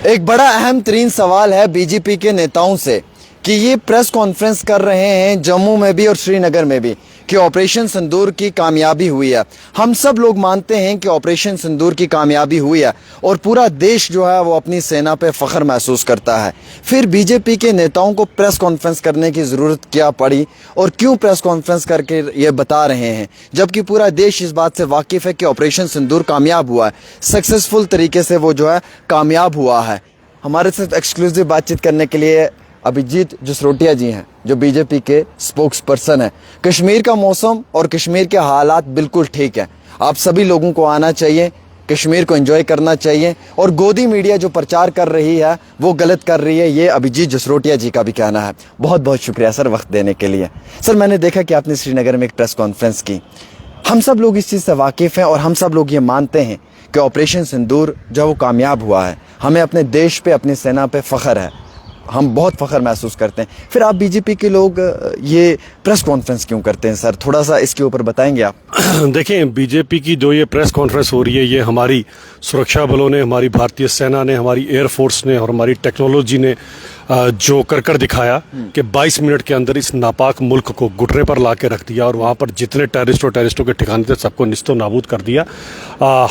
एक बड़ा अहम तरीन सवाल है बीजेपी के नेताओं से कि ये प्रेस कॉन्फ्रेंस कर रहे हैं जम्मू में भी और श्रीनगर में भी कि ऑपरेशन सिंदूर की कामयाबी हुई है। हम सब लोग मानते हैं कि ऑपरेशन सिंदूर की कामयाबी हुई है और पूरा देश जो है वो अपनी सेना पे फख्र महसूस करता है। फिर बीजेपी के नेताओं को प्रेस कॉन्फ्रेंस करने की ज़रूरत क्या पड़ी और क्यों प्रेस कॉन्फ्रेंस करके ये बता रहे हैं, जबकि पूरा देश इस बात से वाकिफ़ है कि ऑपरेशन सिंदूर कामयाब हुआ है, सक्सेसफुल तरीके से वो जो है कामयाब हुआ है। हमारे साथ एक्सक्लूसिव बातचीत करने के लिए अभिजीत जसरोटिया जी हैं, जो बीजेपी के स्पोक्स पर्सन हैं। कश्मीर का मौसम और कश्मीर के हालात बिल्कुल ठीक है। आप सभी लोगों को आना चाहिए, कश्मीर को एंजॉय करना चाहिए और गोदी मीडिया जो प्रचार कर रही है वो गलत कर रही है, ये अभिजीत जसरोटिया जी का भी कहना है। बहुत बहुत शुक्रिया सर वक्त देने के लिए। सर, मैंने देखा कि आपने श्रीनगर में एक प्रेस कॉन्फ्रेंस की। हम सब लोग इस चीज़ से वाकिफ़ हैं और हम सब लोग ये मानते हैं कि ऑपरेशन सिंदूर जो वो कामयाब हुआ है। हमें अपने देश पे, अपनी सेना पे फ़ख्र है, हम बहुत फ़ख्र महसूस करते हैं। फिर आप बीजेपी के लोग ये प्रेस कॉन्फ्रेंस क्यों करते हैं सर? थोड़ा सा इसके ऊपर बताएंगे आप? देखें, बीजेपी की जो ये प्रेस कॉन्फ्रेंस हो रही है, ये हमारी सुरक्षा बलों ने, हमारी भारतीय सेना ने, हमारी एयरफोर्स ने और हमारी टेक्नोलॉजी ने जो कर दिखाया कि 22 मिनट के अंदर इस नापाक मुल्क को घुटने पर ला के रख दिया और वहाँ पर जितने टेररिस्टों के ठिकाने थे सबको निस्तो नाबूद कर दिया।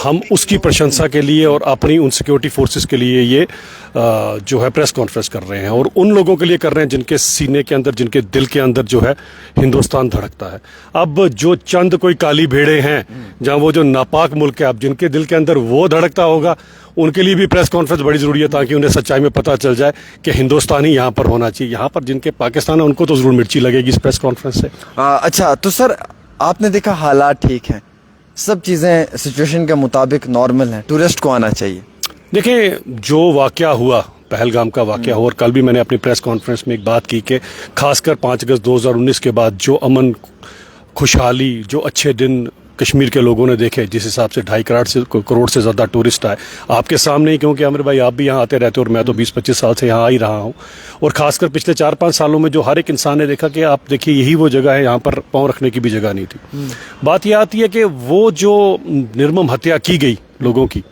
हम उसकी प्रशंसा के लिए और अपनी उन सिक्योरिटी फोर्सेस के लिए ये जो है प्रेस कॉन्फ्रेंस कर रहे हैं और उन लोगों के लिए कर रहे हैं जिनके सीने के अंदर, जिनके दिल के अंदर जो है हिंदुस्तान धड़कता है। अब जो चंद कोई काली भेड़े हैं जहाँ वो जो नापाक मुल्क है, अब जिनके दिल के अंदर वो धड़कता होगा, उनके लिए भी प्रेस कॉन्फ्रेंस बड़ी जरूरी है ताकि उन्हें सच्चाई में पता चल जाए कि हिंदुस्तान ही यहाँ पर होना चाहिए। यहाँ पर जिनके पाकिस्तान है उनको तो जरूर मिर्ची लगेगी इस प्रेस कॉन्फ्रेंस से। अच्छा, तो सर आपने देखा हालात ठीक हैं, सब चीज़ें सिचुएशन के मुताबिक नॉर्मल हैं, टूरिस्ट को आना चाहिए। देखिए, जो वाकया हुआ, पहलगाम का वाकया हुआ, और कल भी मैंने अपनी प्रेस कॉन्फ्रेंस में एक बात की कि खासकर 5 अगस्त 2019 के बाद जो अमन, खुशहाली, जो अच्छे दिन कश्मीर के लोगों ने देखे, जिस हिसाब से 2.5 करोड़ से ज़्यादा टूरिस्ट आए आपके सामने ही, क्योंकि आमिर भाई आप भी यहाँ आते रहते हो और मैं तो 20-25 साल से यहाँ आ ही रहा हूँ, और खासकर पिछले 4-5 सालों में जो हर एक इंसान ने देखा कि आप देखिए यही वो जगह है, यहाँ पर पाँव रखने की भी जगह नहीं थी। बात यह आती है कि वो जो निर्मम हत्या की गई लोगों की,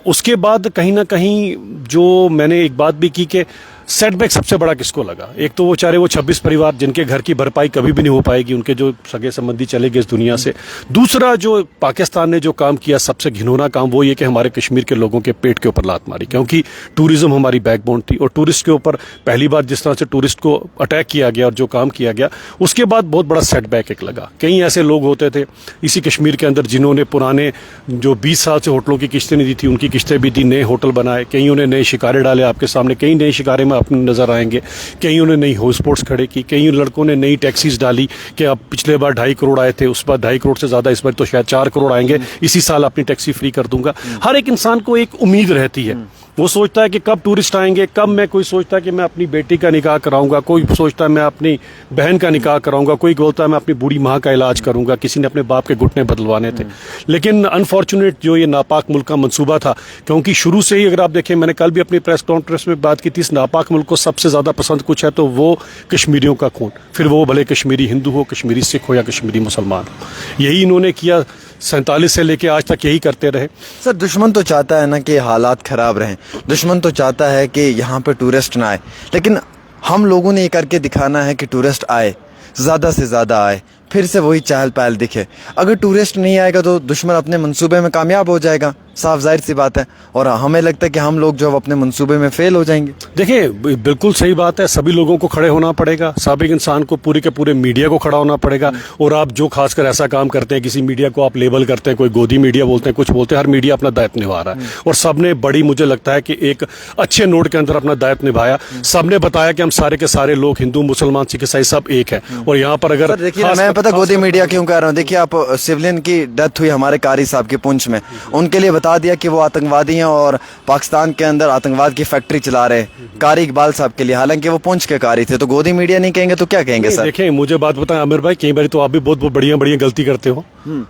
उसके बाद कहीं ना कहीं जो मैंने एक बात भी की कि सेटबैक सबसे बड़ा किसको लगा। एक तो वो चाहे वो 26 परिवार जिनके घर की भरपाई कभी भी नहीं हो पाएगी, उनके जो सगे संबंधी चले गए इस दुनिया से। दूसरा, जो पाकिस्तान ने जो काम किया, सबसे घिनौना काम वो ये कि हमारे कश्मीर के लोगों के पेट के ऊपर लात मारी, क्योंकि टूरिज्म हमारी बैकबोन थी और टूरिस्ट के ऊपर पहली बार जिस तरह से टूरिस्ट को अटैक किया गया और जो काम किया गया, उसके बाद बहुत बड़ा सेटबैक एक लगा। कई ऐसे लोग होते थे इसी कश्मीर के अंदर जिन्होंने पुराने जो 20 साल से होटलों की किस्तें नहीं दी थी, उनकी किस्तें भी दी, नए होटल बनाए, कईयों ने नए शिकारे डाले आपके सामने, कई नए शिकारे में अपने नजर आएंगे, कईयों ने नई हाउस बोट्स खड़े की, कई लड़कों ने नई टैक्सीज डाली कि अब पिछले बार 2.5 करोड़ आए थे, उस बार 2.5 करोड़ से ज्यादा, इस बार तो शायद 4 करोड़ आएंगे, इसी साल अपनी टैक्सी फ्री कर दूंगा। हर एक इंसान को एक उम्मीद रहती है, वो सोचता है कि कब टूरिस्ट आएंगे, कब मैं, कोई सोचता है कि मैं अपनी बेटी का निकाह कराऊंगा, कोई सोचता है मैं अपनी बहन का निकाह कराऊंगा, कोई बोलता है मैं अपनी बूढ़ी माँ का इलाज करूंगा, किसी ने अपने बाप के घुटने बदलवाने थे। लेकिन अनफॉर्चुनेट जो ये नापाक मुल्क का मंसूबा था, क्योंकि शुरू से ही अगर आप देखें, मैंने कल भी अपनी प्रेस कॉन्फ्रेंस में बात की थी, इस नापाक मुल्क को सबसे ज्यादा पसंद कुछ है तो वो कश्मीरियों का खून, फिर वो भले कश्मीरी हिंदू हो, कश्मीरी सिख हो या कश्मीरी मुसलमान हो। यही इन्होंने किया, 47 से लेके आज तक यही करते रहे। सर, दुश्मन तो चाहता है ना कि हालात ख़राब रहें, दुश्मन तो चाहता है कि यहाँ पे टूरिस्ट ना आए, लेकिन हम लोगों ने ये करके दिखाना है कि टूरिस्ट आए, ज़्यादा से ज़्यादा आए, फिर से वही चहल पहल दिखे। अगर टूरिस्ट नहीं आएगा तो दुश्मन अपने मंसूबे में कामयाब हो जाएगा, साफ जाहिर सी बात है, और हमें लगता है कि हम लोग जो अपने मंसूबे में फेल हो जाएंगे। देखिए, बिल्कुल सही बात है, सभी लोगों को खड़े होना पड़ेगा, साबिक इंसान को, पूरे के पूरे मीडिया को खड़ा होना पड़ेगा। और आप जो खासकर ऐसा काम करते हैं, किसी मीडिया को आप लेबल करते हैं, कोई गोदी मीडिया बोलते हैं, कुछ बोलते हैं, हर मीडिया अपना दायित्व निभा रहा है और सबने बड़ी, मुझे लगता है कि एक अच्छे नोट के अंदर अपना दायित्व निभाया। सबने बताया कि हम सारे के सारे लोग, हिंदू, मुसलमान, सिख, ईसाई, सब एक है। और यहाँ पर अगर देखिए, मैं पता गोदी मीडिया क्यों कह रहा हूँ, देखिए आप सिविलियन की डेथ हुई हमारे कारी साहब की पुंछ में, उनके लिए बता दिया कि वो आतंकवादी हैं और पाकिस्तान के अंदर आतंकवाद की फैक्ट्री चला रहे, कारी इकबाल साहब के लिए, हालांकि वो पुंछ के कारी थे। तो गोदी मीडिया नहीं कहेंगे तो क्या कहेंगे सर? देखें, मुझे बात बताएं आमिर भाई, कई बार तो आप भी बहुत बढ़िया बढ़िया गलती करते हो,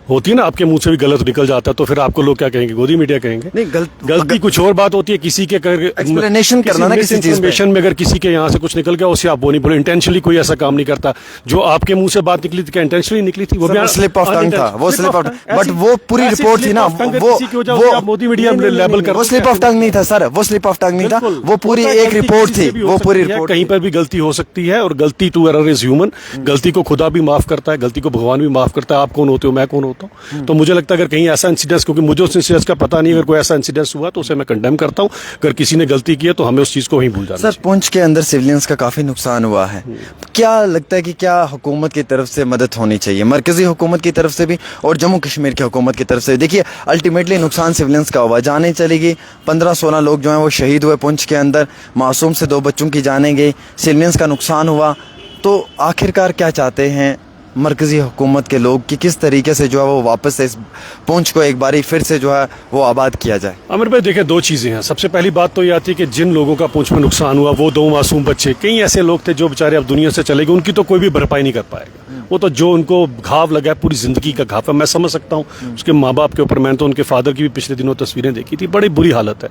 होती है ना, आपके मुंह से भी गलत निकल जाता है, तो फिर आपको लोग क्या कहेंगे? गोदी मीडिया कहेंगे? नहीं, गलती कुछ और बात होती है, किसी के एक्सप्लेनेशन करना ना, किसी चीज में अगर किसी के यहाँ से कुछ निकल गया, उससे आप वो नहीं बोले। इंटेंशनली कोई ऐसा काम नहीं करता। जो आपके मुंह से बात निकली थी क्या इंटेंशनली निकली थी? वो स्लिप ऑफ टंग था, वो स्लिप ऑफ, बट वो पूरी रिपोर्ट थी ना, वो आप मोदी मीडिया लेबल कर वो स्लिप ऑफ टंग नहीं था सर, वो स्लिप ऑफ टंग नहीं था, वो पूरी एक रिपोर्ट थी, वो पूरी रिपोर्ट। कहीं पर भी गलती हो सकती है और गलती टू एरर इज ह्यूमन। गलती को खुदा भी माफ करता है, गलती को भगवान भी माफ करता है। आप कौन होते हो, मैं कौन होता हूँ। तो मुझे लगता है अगर कहीं ऐसा इंसिडेंस, क्योंकि मुझे उस इंसिडेंस का पता नहीं, अगर कोई ऐसा इंसिडेंस हुआ तो उसे मैं कंडेम करता हूँ। अगर किसी ने गलती की है तो हमें उस चीज को वहीं भूल जाना सर, पुंछ के अंदर सिविलियंस का काफी नुकसान हुआ है, क्या लगता है कि क्या हुकूमत की तरफ से मदद होनी चाहिए, मरकजी हुकूमत की तरफ से भी और जम्मू कश्मीर की हुकूमत की तरफ से? देखिए अल्टीमेटली नुकसान सिविलियंस का हुआ, जाने चली गई, 15-16 लोग जो हैं वो शहीद हुए पुंछ के अंदर, मासूम से 2 बच्चों की जानें गई, सिविलियंस का नुकसान हुआ। तो आखिरकार क्या चाहते हैं मरकजी हुकूमत के लोग कि किस तरीके से जो है वो वापस से इस पुंछ को एक बारी फिर से जो है वो आबाद किया जाए? आमिर भाई देखिए, 2 चीजें हैं। सबसे पहली बात तो ये आती है कि जिन लोगों का पुंछ में नुकसान हुआ, वो 2 मासूम बच्चे, कई ऐसे लोग थे जो बेचारे अब दुनिया से चले गए, उनकी तो कोई भी भरपाई नहीं कर पाएगा। वो तो जो उनको घाव लगा है, पूरी जिंदगी का घाव है, मैं समझ सकता हूँ उसके माँ बाप के ऊपर। मैंने तो उनके फादर की भी पिछले दिनों तस्वीरें देखी थी, बड़ी बुरी हालत है।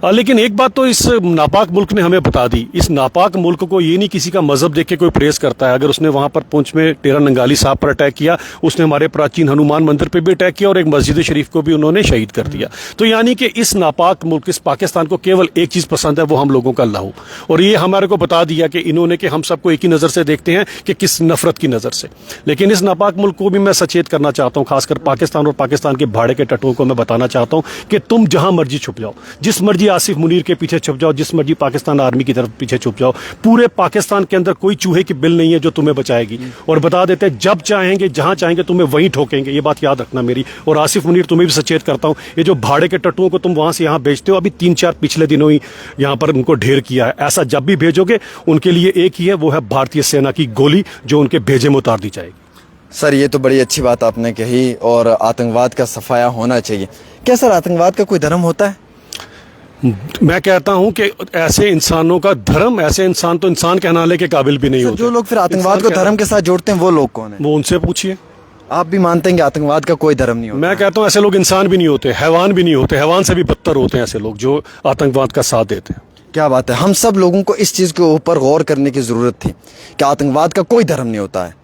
लेकिन एक बात तो इस नापाक मुल्क ने हमें बता दी, इस नापाक मुल्क को ये नहीं किसी का मजहब देख के कोई प्रेस करता है। अगर उसने वहां पर पुंछ में टेरा नंगाली साहब पर अटैक किया, उसने हमारे प्राचीन हनुमान मंदिर पे भी अटैक किया और एक मस्जिद शरीफ को भी उन्होंने शहीद कर दिया। तो यानी कि इस नापाक मुल्क, इस पाकिस्तान को केवल एक चीज पसंद है, वो हम लोगों का लहू। और ये हमारे को बता दिया कि इन्होंने कि हम सबको एक ही नजर से देखते हैं कि किस नफरत की नजर से। लेकिन इस नापाक मुल्क को भी मैं सचेत करना चाहता हूँ, खासकर पाकिस्तान और पाकिस्तान के भाड़े के टट्टुओं को मैं बताना चाहता हूँ कि तुम जहां मर्जी छुप जाओ, जिस मर्जी आसिफ मुनीर के पीछे छुप जाओ, जिस मर्जी पाकिस्तान आर्मी की तरफ पीछे छुप जाओ, पूरे पाकिस्तान के अंदर कोई चूहे की बिल नहीं है जो तुम्हें बचाएगी। और बता देते हैं, जब चाहेंगे जहां चाहेंगे तुम्हें वहीं ठोकेंगे, ये बात याद रखना मेरी। और आसिफ मुनीर, तुम्हें भी सचेत करता हूं, ये जो भाड़े के टट्टुओं को तुम वहां से यहां भेजते हो, अभी 3-4 पिछले दिनों ही यहां पर उनको ढेर किया है। ऐसा जब भी भेजोगे उनके लिए एक ही है, वो है भारतीय सेना की गोली, जो उनके भेजे में उतार दी जाएगी। सर, ये तो बड़ी अच्छी बात आपने कही और आतंकवाद का सफाया होना चाहिए। क्या सर आतंकवाद का कोई धर्म होता है? मैं कहता हूं कि ऐसे इंसानों का धर्म, ऐसे इंसान तो इंसान कहलाने के काबिल भी नहीं होते। जो लोग फिर आतंकवाद को धर्म के साथ जोड़ते हैं वो लोग कौन है? वो उनसे पूछिए। आप भी मानते हैं कि आतंकवाद का कोई धर्म नहीं होता? मैं कहता हूं ऐसे लोग इंसान भी नहीं होते, हैवान भी नहीं होते, हैवान से भी बदतर होते हैं ऐसे लोग जो आतंकवाद का साथ देते हैं। क्या बात है, हम सब लोगों को इस चीज के ऊपर गौर करने की जरूरत थी कि आतंकवाद का कोई धर्म नहीं होता है।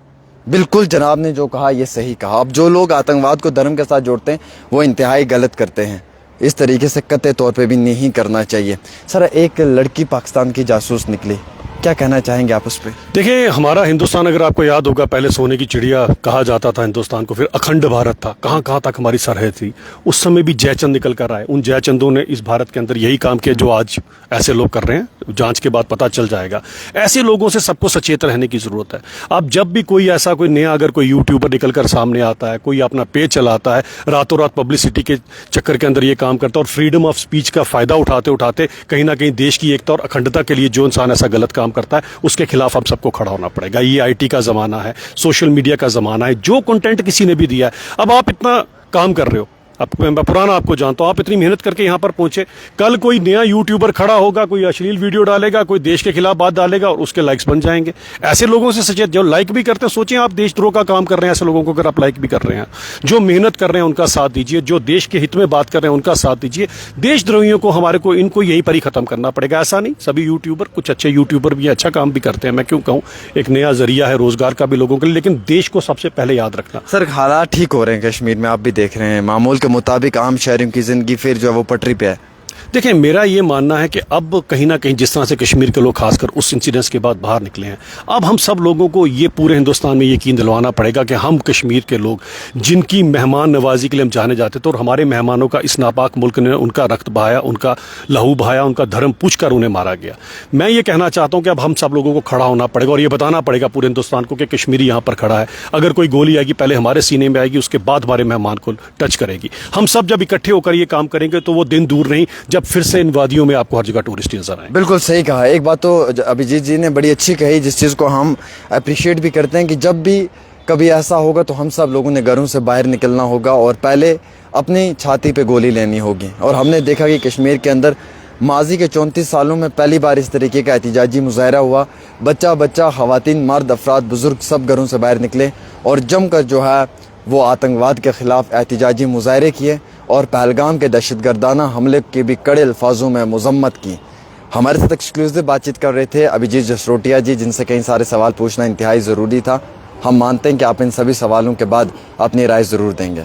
बिल्कुल जनाब ने जो कहा ये सही कहा। अब जो लोग आतंकवाद को धर्म के साथ जोड़ते हैं वो इंतहाई गलत करते हैं, इस तरीके से कतई तौर पे भी नहीं करना चाहिए। सर, एक लड़की पाकिस्तान की जासूस निकली, क्या कहना चाहेंगे आप उस पर? देखिए, हमारा हिंदुस्तान, अगर आपको याद होगा, पहले सोने की चिड़िया कहा जाता था हिंदुस्तान को, फिर अखंड भारत था, कहाँ कहाँ तक हमारी सरहद थी। उस समय भी जयचंद निकल कर आए, उन जयचंदों ने इस भारत के अंदर यही काम किया जो आज ऐसे लोग कर रहे हैं। जांच के बाद पता चल जाएगा। ऐसे लोगों से सबको सचेत रहने की जरूरत है। अब जब भी कोई ऐसा कोई नया, अगर कोई यूट्यूबर निकल कर सामने आता है, कोई अपना पेज चलाता है, रातों रात पब्लिसिटी के चक्कर के अंदर ये काम करता है और फ्रीडम ऑफ स्पीच का फायदा उठाते उठाते कहीं ना कहीं देश की एकता और अखंडता के लिए जो इंसान ऐसा गलत काम करता है, उसके खिलाफ हम सबको खड़ा होना पड़ेगा। ये आईटी का जमाना है, सोशल मीडिया का जमाना है, जो कंटेंट किसी ने भी दिया है। अब आप इतना काम कर रहे हो, अब मैं पुराना आपको जानता हूं, आप इतनी मेहनत करके यहां पर पहुंचे, कल कोई नया यूट्यूबर खड़ा होगा, कोई अश्लील वीडियो डालेगा, कोई देश के खिलाफ बात डालेगा और उसके लाइक्स बन जाएंगे। ऐसे लोगों से सचेत, जो लाइक भी करते हैं, सोचें आप देशद्रोह का काम कर रहे हैं, ऐसे लोगों को अगर आप लाइक भी कर रहे हैं, जो मेहनत कर रहे हैं उनका साथ दीजिए, जो देश के हित में बात कर रहे हैं उनका साथ दीजिए। देशद्रोहियों को, हमारे को, इनको यहीं पर ही खत्म करना पड़ेगा। ऐसा नहीं, सभी यूट्यूबर, कुछ अच्छे यूट्यूबर भी अच्छा काम भी करते हैं, मैं क्यों कहूँ, एक नया जरिया है रोजगार का भी लोगों के लिए, लेकिन देश को सबसे पहले याद रखना। सर, हालात ठीक हो रहे हैं कश्मीर में, आप भी देख रहे हैं, मामूल के मुताबिक आम शहरियों की जिंदगी फिर जो है वो पटरी पे है। देखिए, मेरा ये मानना है कि अब कहीं ना कहीं जिस तरह से कश्मीर के लोग खासकर उस इंसिडेंस के बाद बाहर निकले हैं, अब हम सब लोगों को ये पूरे हिंदुस्तान में यकीन दिलवाना पड़ेगा कि हम कश्मीर के लोग, जिनकी मेहमान नवाजी के लिए हम जाने जाते थे, और हमारे मेहमानों का इस नापाक मुल्क ने उनका रक्त बहाया, उनका लहू बहाया, उनका धर्म पूछ कर उन्हें मारा गया। मैं ये कहना चाहता हूँ कि अब हम सब लोगों को खड़ा होना पड़ेगा और ये बताना पड़ेगा पूरे हिंदुस्तान को कि कश्मीरी यहाँ पर खड़ा है। अगर कोई गोली आएगी, पहले हमारे सीने में आएगी, उसके बाद हमारे मेहमान को टच करेगी। हम सब जब इकट्ठे होकर ये काम करेंगे तो वो दिन दूर नहीं जब फिर से इन वादियों में आपको हर जगह टूरिस्ट नजर आए। बिल्कुल सही कहा। एक बात तो अभिजीत जी ने बड़ी अच्छी कही, जिस चीज़ को हम अप्रिशिएट भी करते हैं, कि जब भी कभी ऐसा होगा तो हम सब लोगों ने घरों से बाहर निकलना होगा और पहले अपनी छाती पे गोली लेनी होगी। और हमने देखा कि कश्मीर के अंदर माजी के 34 सालों में पहली बार इस तरीके का एहतिजाजी मुजाहरा हुआ। बच्चा बच्चा, खवातीन, मर्द, अफराद, बुजुर्ग सब घरों से बाहर निकले और जमकर जो है वो आतंकवाद के ख़िलाफ़ एहतिजाजी मुजाहरे किए और पहलगाम के दहशतगर्दाना हमले की भी कड़े अल्फाजों में मजम्मत की। हमारे साथ एक्सक्लूसिव बातचीत कर रहे थे अभिजीत जसरोटिया जी, जिनसे कई सारे सवाल पूछना इंतहाई ज़रूरी था। हम मानते हैं कि आप इन सभी सवालों के बाद अपनी राय ज़रूर देंगे।